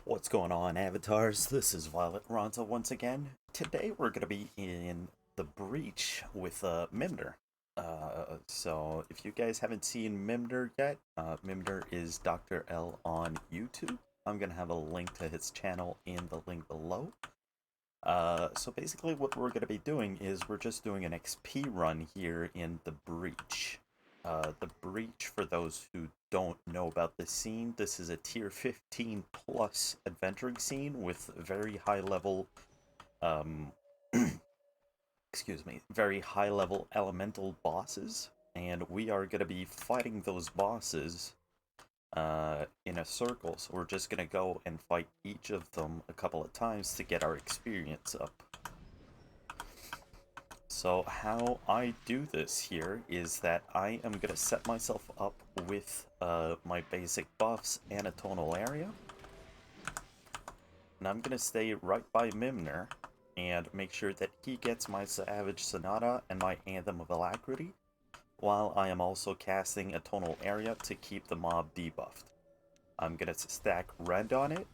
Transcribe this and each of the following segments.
What's going on, avatars? This is Violet Ronza once again. Today we're going to be in the breach with Mimner. So if you guys haven't seen Mimner yet, Mimner is Dr. L on YouTube. I'm going to have a link to his channel in the link below. So basically what we're going to be doing is we're just doing an XP run here in the breach. The breach, for those who don't know about this scene, this is a tier 15 plus adventuring scene with very high level, um, excuse me, very high level elemental bosses, and we are going to be fighting those bosses in a circle. So we're just going to go and fight each of them a couple of times to get our experience up. So how I do this here is that I am going to set myself up with my basic buffs and a tonal area. And I'm going to stay right by Mimner and make sure that he gets my Savage Sonata and my Anthem of Alacrity, while I am also casting a tonal area to keep the mob debuffed. I'm going to stack Rend on it,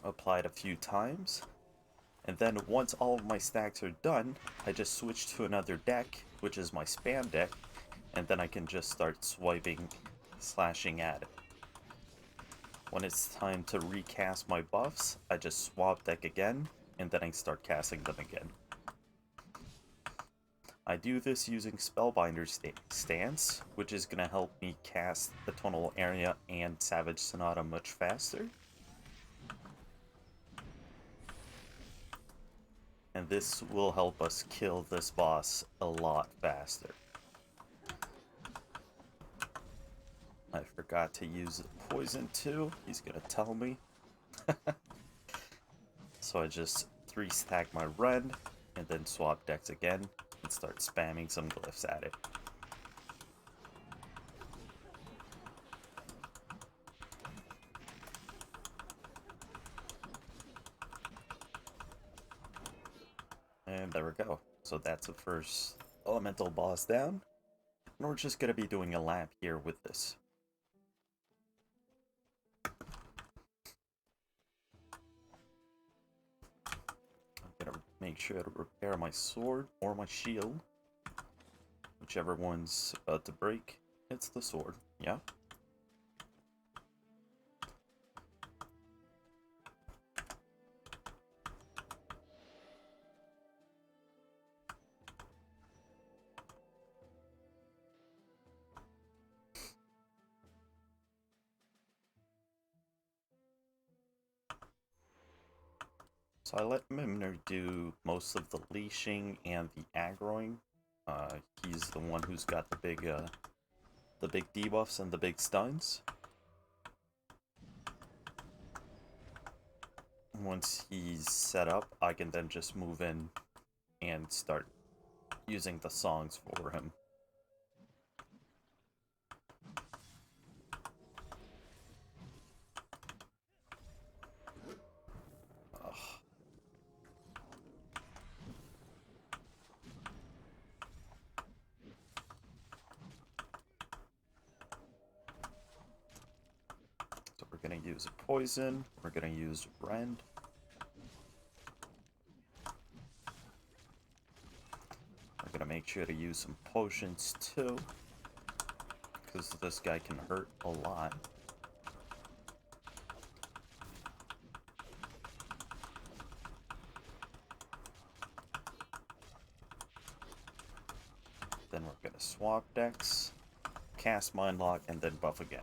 apply it a few times, and then once all of my stacks are done, I just switch to another deck, which is my spam deck, and then I can just start swiping, slashing at it. When it's time to recast my buffs, I just swap deck again, and then I start casting them again. I do this using Spellbinder stance, which is going to help me cast the Tonal Area and Savage Sonata much faster. And this will help us kill this boss a lot faster. I forgot to use poison too. He's gonna tell me. So I just 3-stack my Rend, and then swap decks again, and start spamming some glyphs at it. And there we go. So that's the first elemental boss down. And we're just gonna be doing a lap here with this. I'm gonna make sure to repair my sword or my shield. Whichever one's about to break, it's the sword. Yeah. So I let Mimner do most of the leashing and the aggroing. He's the one who's got the big debuffs and the big stuns. Once he's set up, I can then just move in and start using the songs for him. Ugh. So we're gonna use a poison, we're gonna use Rend. We're gonna make sure to use some potions too, because this guy can hurt a lot. Then we're gonna swap decks, cast Mind Lock, and then buff again.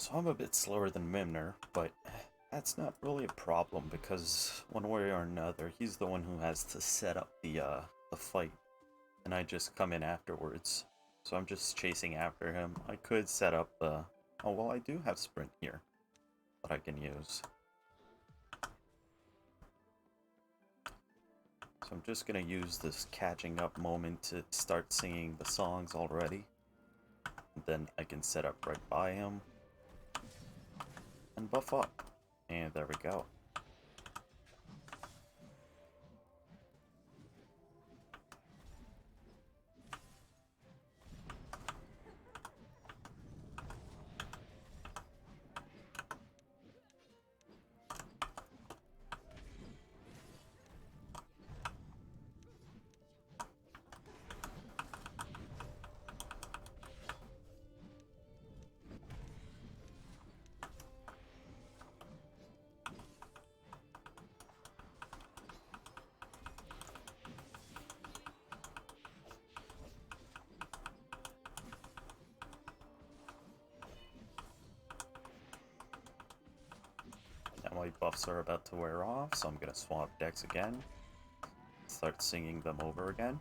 So I'm a bit slower than Mimner, but that's not really a problem because one way or another, he's the one who has to set up the fight, and I just come in afterwards. So I'm just chasing after him. I could set up the... Oh, well, I do have sprint here that I can use. So I'm just gonna use this catching up moment to start singing the songs already. And then I can set up right by him and buff up. And there we go. Now my buffs are about to wear off, so I'm gonna swap decks again. Start singing them over again.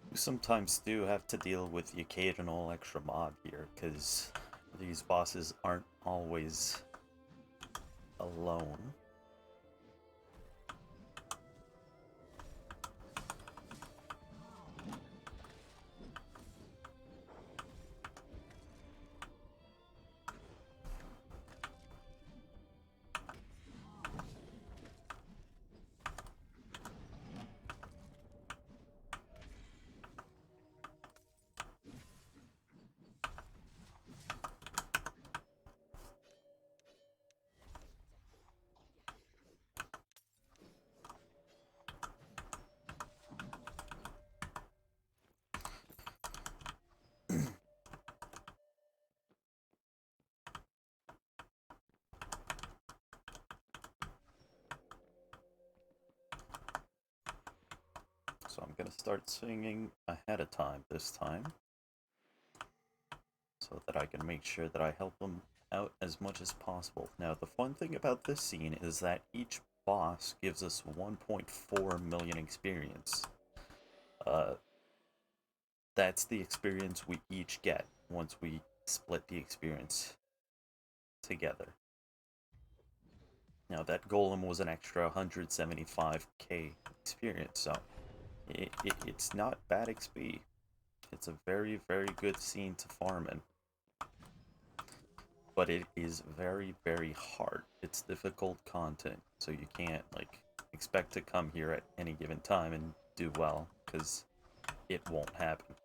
We sometimes do have to deal with the occasional extra mob here, because these bosses aren't always alone. So I'm gonna start singing ahead of time this time, so that I can make sure that I help them out as much as possible. Now, the fun thing about this scene is that each boss gives us 1.4 million experience. Uh, that's the experience we each get once we split the experience together. Now, that golem was an extra 175k experience, so it's not bad XP. It's a very, very good scene to farm in. But it is very, very hard. It's difficult content, so you can't, like, expect to come here at any given time and do well, because it won't happen.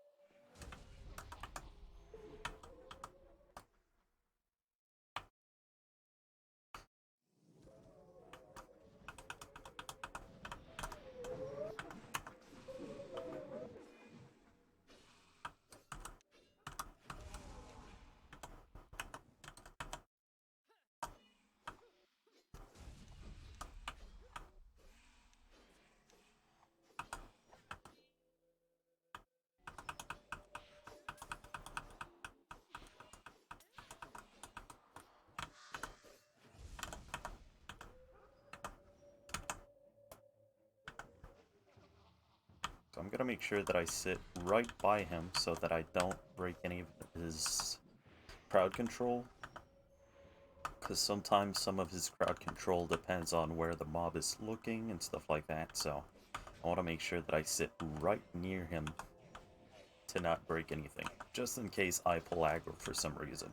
gonna make sure that I sit right by him so that I don't break any of his crowd control. Because sometimes some of his crowd control depends on where the mob is looking and stuff like that, so I want to make sure that I sit right near him to not break anything, just in case I pull aggro for some reason.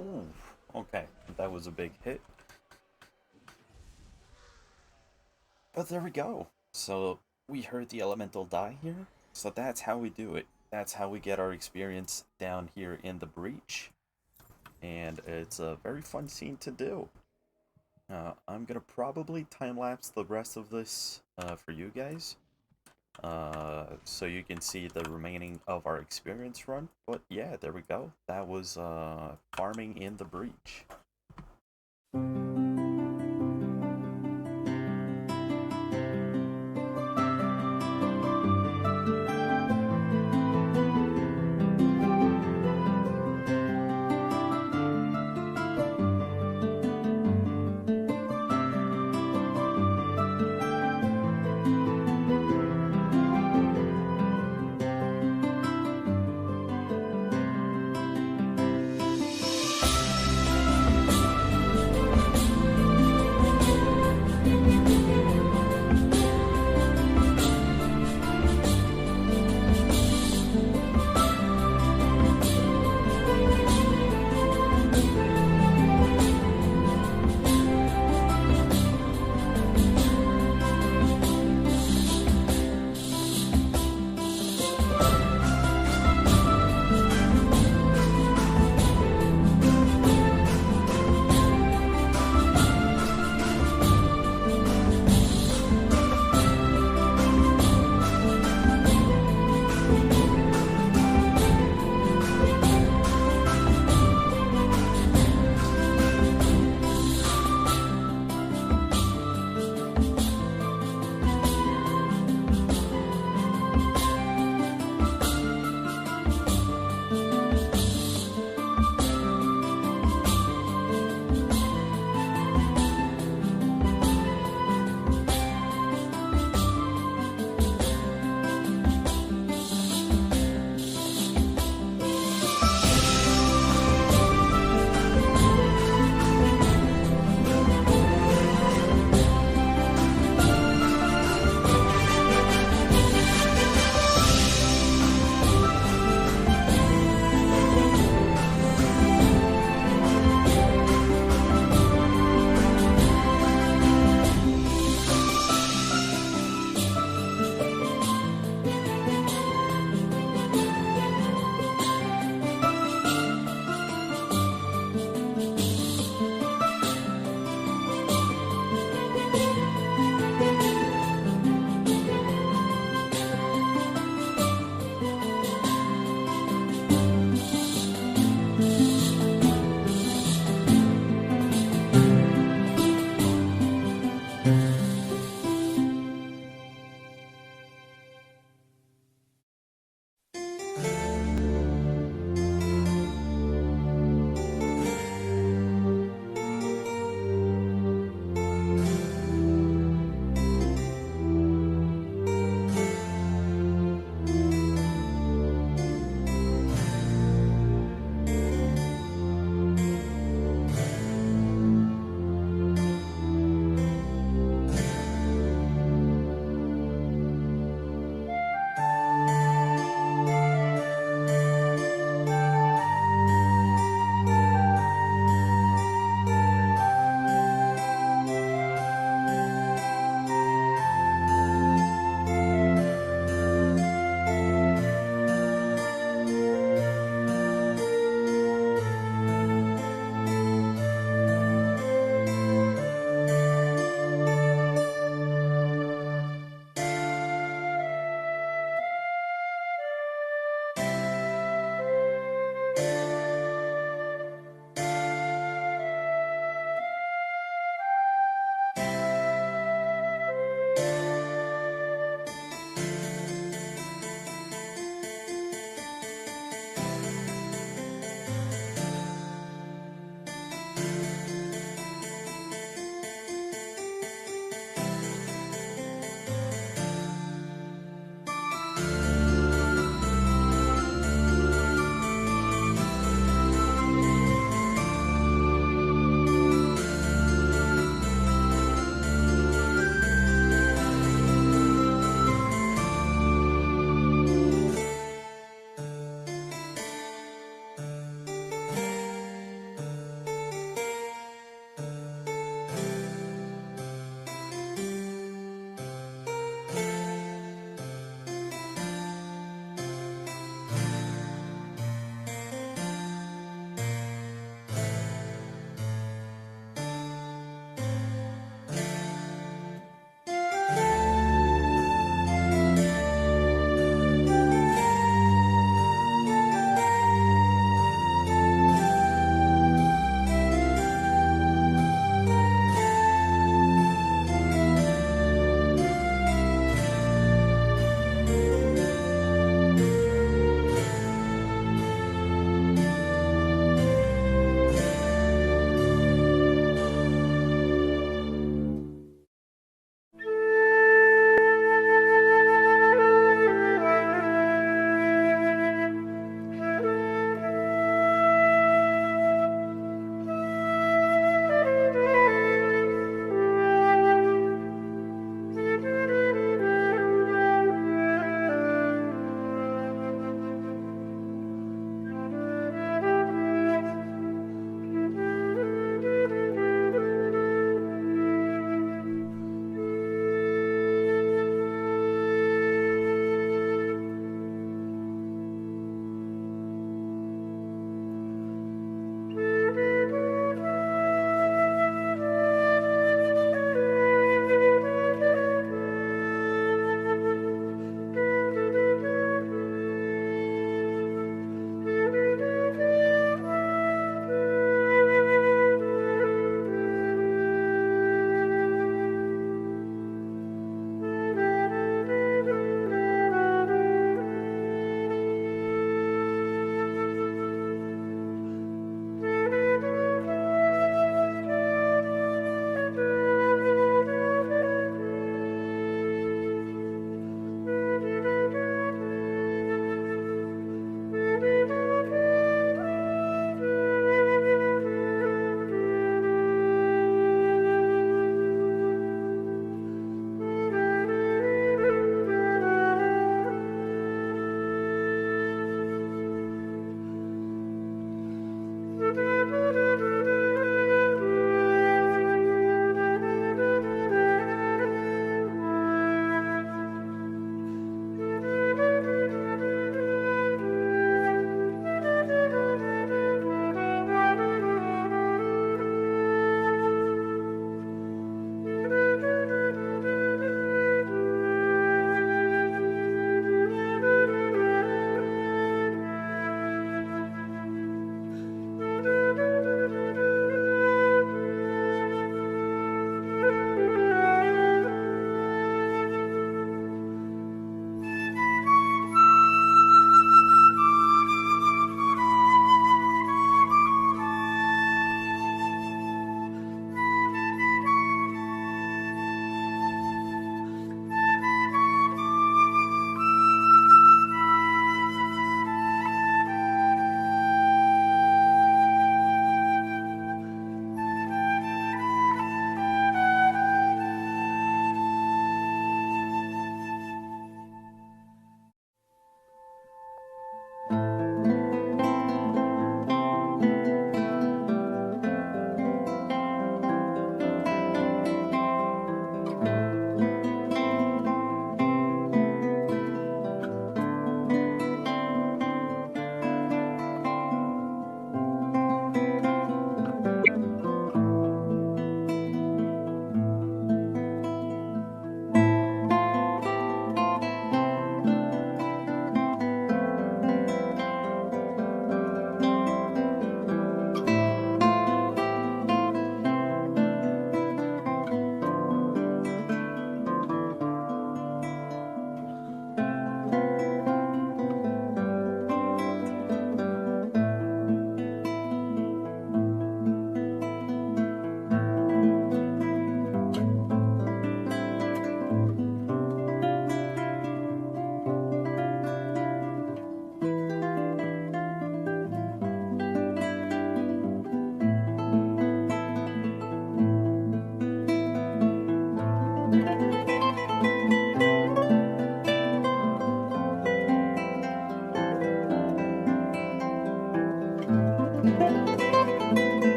Ooh, okay, that was a big hit. But there we go. So we heard the elemental die here. So that's how we do it. That's how we get our experience down here in the breach. And it's a very fun scene to do. I'm gonna probably time-lapse the rest of this for you guys. So you can see the remaining of our experience run. But yeah, there we go. That was farming in the breach.